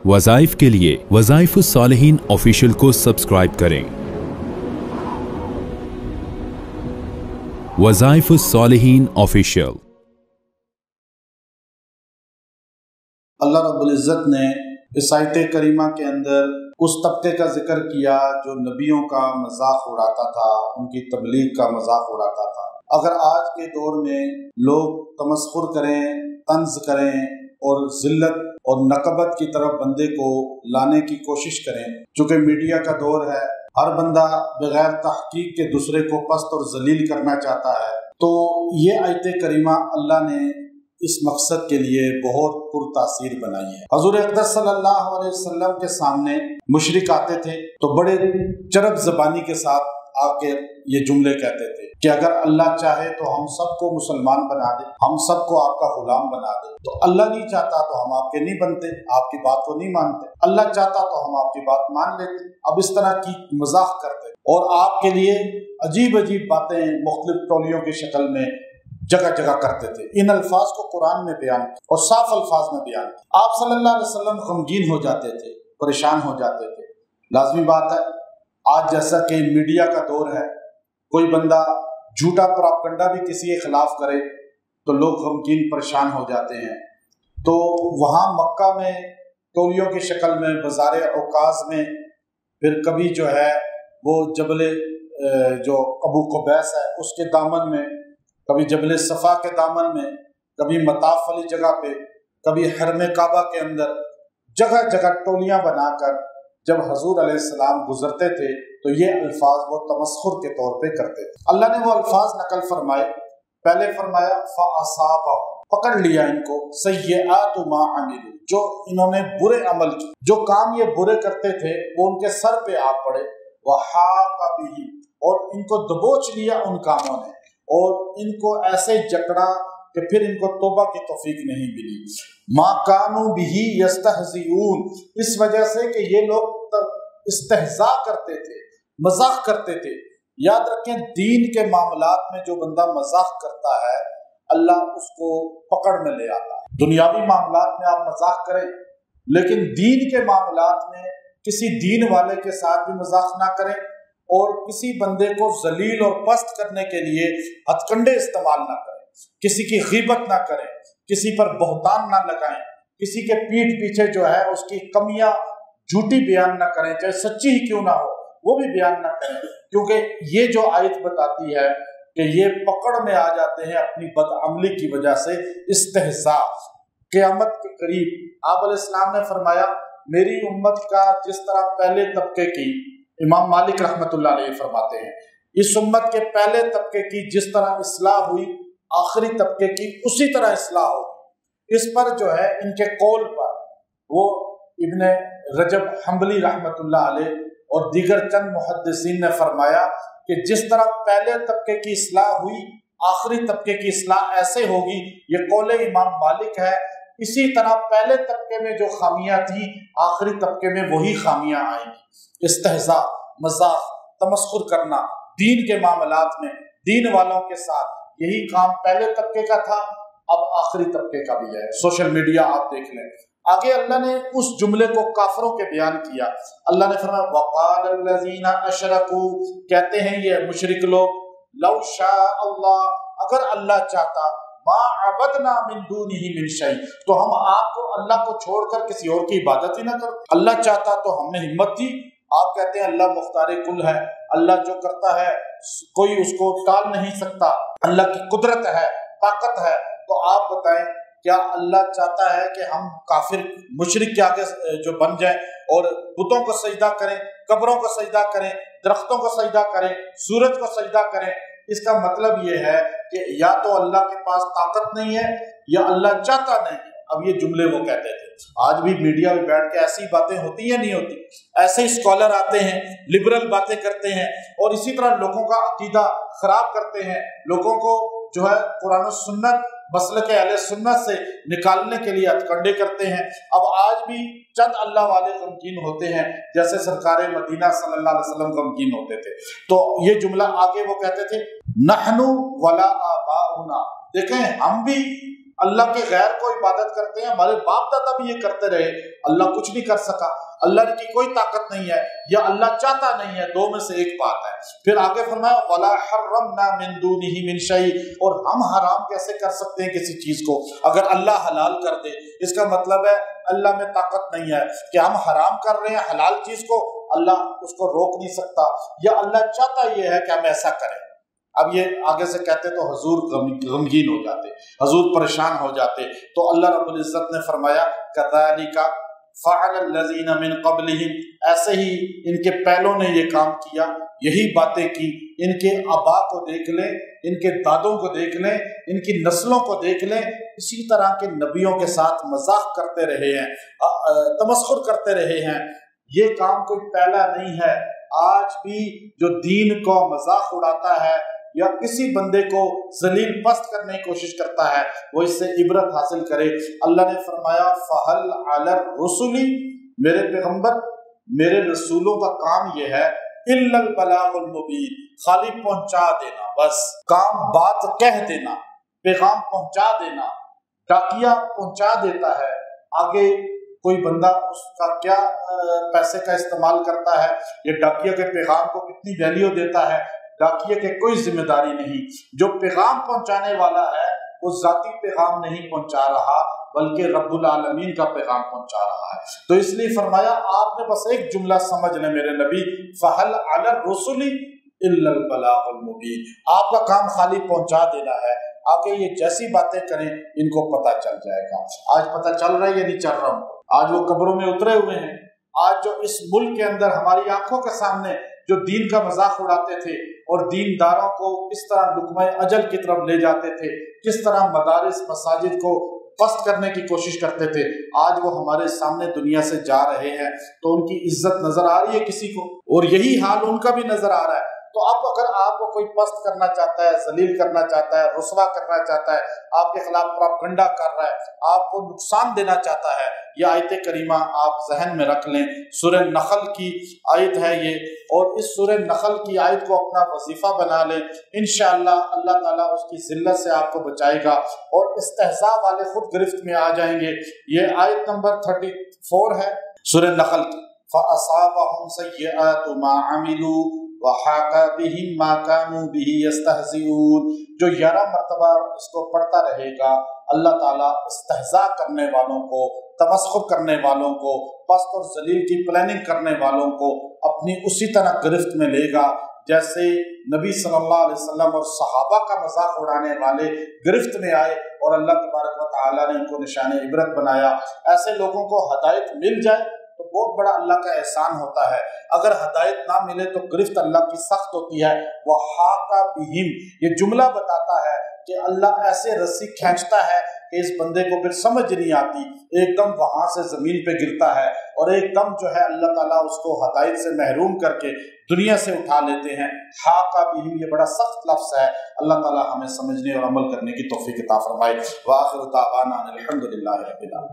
वज़ाइफ के लिए वज़ाइफ सालिहीन ऑफिशियल को सब्सक्राइब करें। वज़ाइफ सालिहीन ऑफिशियल। अल्लाह रब्बुल इज़्ज़त ने इस आयत करीमा के अंदर उस तबके का जिक्र किया जो नबियों का मजाक उड़ाता था, उनकी तबलीग का मजाक उड़ाता था। अगर आज के दौर में लोग तमस्खुर करें, तंज करें और जिल्लत और नकबत की तरफ बंदे को लाने की कोशिश करें, चूँकि मीडिया का दौर है, हर बंदा बगैर तहकीक के दूसरे को पस्त और जलील करना चाहता है, तो ये आयत करीमा अल्लाह ने इस मकसद के लिए बहुत पुरतासीर बनाई है। हज़ूर अक़दस सल्लल्लाहु अलैहि वसल्लम के सामने मुशरिक आते थे तो बड़े चरब ज़बानी के साथ आके ये जुमले कहते थे कि अगर अल्लाह चाहे तो हम सबको मुसलमान बना दे, हम सबको आपका गुलाम बना दे। तो अल्लाह नहीं चाहता तो हम आपके नहीं बनते, आपकी बात को नहीं मानते। अल्लाह चाहता तो हम आपकी बात मान लेते। अब इस तरह की मजाक करते और आपके लिए अजीब अजीब बातें मुख्तलिफ टोलियों की शक्ल में जगह जगह करते थे। इन अल्फाज को कुरान में बयान और साफ अल्फाज में बयान। आप सल्लल्लाहु अलैहि वसल्लम गमगीन हो जाते थे, परेशान हो जाते थे। लाजमी बात है, आज जैसा कि मीडिया का दौर है, कोई बंदा झूठा प्रोपेगेंडा भी किसी के खिलाफ करे तो लोग गमगीन परेशान हो जाते हैं। तो वहाँ मक्का में टोलियों की शक्ल में, बाज़ार औकाज़ में, फिर कभी जो है वो जबल जो अबू कुबैस है उसके दामन में, कभी जबल सफ़ा के दामन में, कभी मताफ वाली जगह पे, कभी हरम काबा के अंदर, जगह जगह टोलियां बनाकर जब हजूर अलैहिस्सलाम गुजरते थे तो ये अल्फाज वो तमस्खुर के तौर पे करते थे। अल्लाह ने वो अल्फाज नकल फरमाए। पहले फरमाया फ़असाबहुम, पकड़ लिया इनको, सय्यआतु मा अमिलू, जो इन्होंने बुरे अमल किए, जो काम ये बुरे करते थे वो उनके सर पे आ पड़े। वहाका बिही, और इनको दबोच लिया उन कामों ने और इनको ऐसे जकड़ा कि फिर इनको तौबा की तौफीक नहीं मिली। मा कानू बिही यस्तहज़िऊन, इस वजह से कि ये लोग इस्तेहज़ा करते थे, मजाक करते थे। याद रखें, दीन के मामलात में जो बंदा मजाक करता है अल्लाह उसको पकड़ में ले आता है। दुनियावी मामलात में आप मजाक करें, लेकिन दीन के मामलात में किसी दीन वाले के साथ भी मजाक ना करें और किसी बंदे को जलील और पस्त करने के लिए हथकंडे इस्तेमाल ना करें, किसी की गीबत ना करें, किसी पर बहतान ना लगाएं, किसी के पीठ पीछे जो है उसकी कमियां झूठी बयान ना करें, चाहे सच्ची ही क्यों ना हो वो भी बयान ना करें, क्योंकि ये जो आयत बताती है कि ये पकड़ में आ जाते हैं अपनी बदअमली की वजह से। इस्तेहज़ा क़यामत के करीब आप अलैहिस्सलाम ने फरमाया, मेरी उम्मत का जिस तरह पहले तबके की, इमाम मालिक रहमतुल्लाह अलैह फरमाते हैं, इस उम्मत के पहले तबके की जिस तरह इस्लाह हुई, आखिरी तबके की उसी तरह इस्लाह होगी। इस पर जो है इनके कौल पर वो इब्न रजब हम्बली रहमतुल्लाह अलैह और दीगर चंद मुहद्दिसीन ने फरमाया कि जिस तरह पहले तबके की इस्लाह हुई, आखिरी तबके की इस्लाह ऐसे होगी, ये कौल इमाम मालिक है। इसी तरह पहले तबके में जो खामियां थी, आखिरी तबके में वही खामियां आएंगी। इस्तेहज़ा, मजाक, तमस्खुर करना दीन के मामलात में, दीन वालों के साथ, यही काम पहले तबके का था, अब आखिरी तबके का भी है। सोशल मीडिया आप देख लें। आगे अल्लाह ने उस जुमले को काफरों के बयान किया। अल्लाह ने फरमाया, वक़ालल्लज़ीना अशरकू, कहते हैं ये मुशरिक लोग, लौ शाअ अल्लाह, अगर अल्लाह चाहता, मा अबदना मिन दूनिही मिन शै, तो हम आपको अल्लाह को छोड़कर किसी और की इबादत ही ना करते। अल्लाह चाहता तो हमने हिम्मत थी। आप कहते हैं अल्लाह मुख्तार कुल है, अल्लाह जो करता है कोई उसको टाल नहीं सकता, अल्लाह की कुदरत है, ताकत है। तो आप बताएं, क्या अल्लाह चाहता है कि हम काफिर मुशरिक के आगे जो बन जाएं और बुतों को सजदा करें, कब्रों को सजदा करें, दरख्तों को सजदा करें, सूरज को सजदा करें? इसका मतलब ये है कि या तो अल्लाह के पास ताकत नहीं है या अल्लाह चाहता नहीं है। अब ये जुमले वो कहते थे। आज भी मीडिया में बैठ के ऐसी बातें होती या नहीं होती? ऐसे ही स्कॉलर आते हैं, लिबरल बातें करते हैं और इसी तरह लोगों का अकीदा खराब करते हैं, लोगों को जो है कुरान और सुन्नत, मसलक अहले सुन्नत से निकालने के लिए हथकंडे करते हैं। अब आज भी चंद अल्लाह वाले गमगीन होते हैं, जैसे सरकार मदीना सल्लल्लाहु अलैहि वसल्लम गमगीन होते थे। तो ये जुमला आगे वो कहते थे, नहनु वला आबाउना, देखें हम भी اللہ کے غیر کو عبادت کرتے ہیں، ہمارے باپ دادا بھی یہ کرتے رہے، اللہ کچھ نہیں کر سکا، اللہ کی کوئی طاقت نہیں ہے یا اللہ چاہتا نہیں ہے، دو میں سے ایک بات ہے۔ پھر آگے فرمایا وَلَا حَرَّمْنَا مِن دُونِهِ مِن شَيْءٍ، اور ہم حرام کیسے کر سکتے ہیں کسی چیز کو اگر اللہ حلال کر دے؟ اس کا مطلب ہے اللہ میں طاقت نہیں ہے کہ ہم حرام کر رہے ہیں حلال چیز کو، اللہ اس کو روک نہیں سکتا، یا اللہ چاہتا یہ ہے کہ ہم ایسا کریں۔ اب یہ آگے سے کہتے تو حضور غمگین ہو جاتے، حضور پریشان ہو جاتے، تو اللہ رب العزت نے فرمایا كَذَلِكَ فَعَلَ الَّذِينَ مِن قَبْلِهِمْ، ایسے ہی ان کے پہلوں نے یہ کام کیا، یہی باتیں کی، ان کے آبا کو دیکھ لیں، ان کے دادوں کو دیکھ لیں، ان کی نسلوں کو دیکھ لیں، اسی طرح کے نبیوں کے ساتھ مذاق کرتے رہے ہیں، تمسخر کرتے رہے ہیں۔ یہ کام کوئی پہلا نہیں ہے، آج بھی جو دین کو مذاق اڑاتا ہے یا کسی بندے کو ذلیل پست کرنے کی کوشش کرتا ہے وہ اس سے عبرت حاصل کرے۔ اللہ نے فرمایا فَهَلْ عَلَى الرُّسُلِ، میرے پیغمبر میرے رسولوں کا کام یہ ہے إِلَّا الْبَلَاغُ الْمُبِينُ، خالی پہنچا دینا، بس کام بات کہہ دینا، پیغام پہنچا دینا۔ ڈاکیا پہنچا دیتا ہے، آگے کوئی بندہ اس کا کیا پیسے کا استعمال کرتا ہے یا ڈاکیا کے پیغام کو کتنی ویلیو دیتا ہے، ڈاکیے کے کوئی ذمہ داری نہیں۔ جو پیغام پہنچانے والا ہے وہ ذاتی پیغام نہیں پہنچا رہا بلکہ رب العالمین کا پیغام پہنچا رہا ہے۔ تو اس لیے فرمایا آپ نے بس ایک جملہ سمجھ لیں میرے نبی، فَهَلْ عَلَى الرُّسُلِ إِلَّا الْبَلَاغُ الْمُبِينُ، آپ کا کام خالی پہنچا دینا ہے، آگے یہ جیسی باتیں کریں ان کو پتہ چل جائے گا۔ آج پتہ چل رہا ہے یا نہیں چل رہا ہوں؟ آج وہ قبروں میں اترے ہوئے ہیں، آج جو اس ملک کے اندر ہماری آنکھوں کے سامنے جو دین کا مذاق اڑاتے تھے اور دینداروں کو کس طرح لقمہ اجل کی طرف لے جاتے تھے، کس طرح مدارس مساجد کو پست کرنے کی کوشش کرتے تھے، آج وہ ہمارے سامنے دنیا سے جا رہے ہیں، تو ان کی عزت نظر آ رہی ہے کسی کو؟ اور یہی حال ان کا بھی نظر آ رہا ہے۔ تو اب اگر آپ کو کوئی پست کرنا چاہتا ہے، ذلیل کرنا چاہتا ہے، رسوا کرنا چاہتا ہے، آپ کے خلاف پروپیگنڈا کر رہا ہے، آپ کو نقصان دینا چاہتا ہے، یہ آیت کریمہ آپ ذہن میں رکھ لیں، سورہ نحل کی آیت ہے یہ، اور اس سورہ نحل کی آیت کو اپنا وظیفہ بنا لیں، انشاءاللہ اللہ تعالیٰ اس کی ذلت سے آپ کو بچائے گا اور استہزاء والے خود گرفت میں آ جائیں گے۔ یہ آیت نمبر 34 ہے سورہ نحل کی، فَأَصَابَهُمْ سَيِّئَاتُ مَا عَمِلُوا وَحَاقَ بِهِمْ مَا كَانُوا بِهِ يَسْتَهْزِئُونَ، جو 11 مرتبہ اس کو پڑھتا رہے گا، اللہ تعالیٰ استہزاء کرنے والوں کو، تمسخر کرنے والوں کو، پست اور ذلیل کی پلاننگ کرنے والوں کو اپنی اسی طرح گرفت میں لے گا جیسے نبی صلی اللہ علیہ وسلم اور صحابہ کا مذاق اڑانے والے گرفت میں آئے اور اللہ تبارک و تعالیٰ نے ان کو نشان عبرت بنایا۔ ایسے لوگوں کو ہدایت مل جائے تو بہت بڑا اللہ کا احسان ہوتا ہے، اگر ہدایت نہ ملے تو گرفت اللہ کی سخت ہوتی ہے۔ وَحَاقَ بِهِمْ، یہ جملہ بتاتا ہے کہ اللہ ایسے رسی کھینچتا ہے کہ اس بندے کو پھر سمجھ نہیں آتی، ایک دم وہاں سے زمین پہ گرتا ہے اور ایک دم جو ہے اللہ تعالیٰ اس کو ہدایت سے محروم کر کے دنیا سے اٹھا لیتے ہیں۔ حاقہ بہم، یہ بڑا سخت لفظ ہے، اللہ تعالیٰ ہمیں سمجھنے اور عمل کرنے کی توفیق عطا فرمائے۔ وآخر دعوانا الحمد للہ رب العالمین۔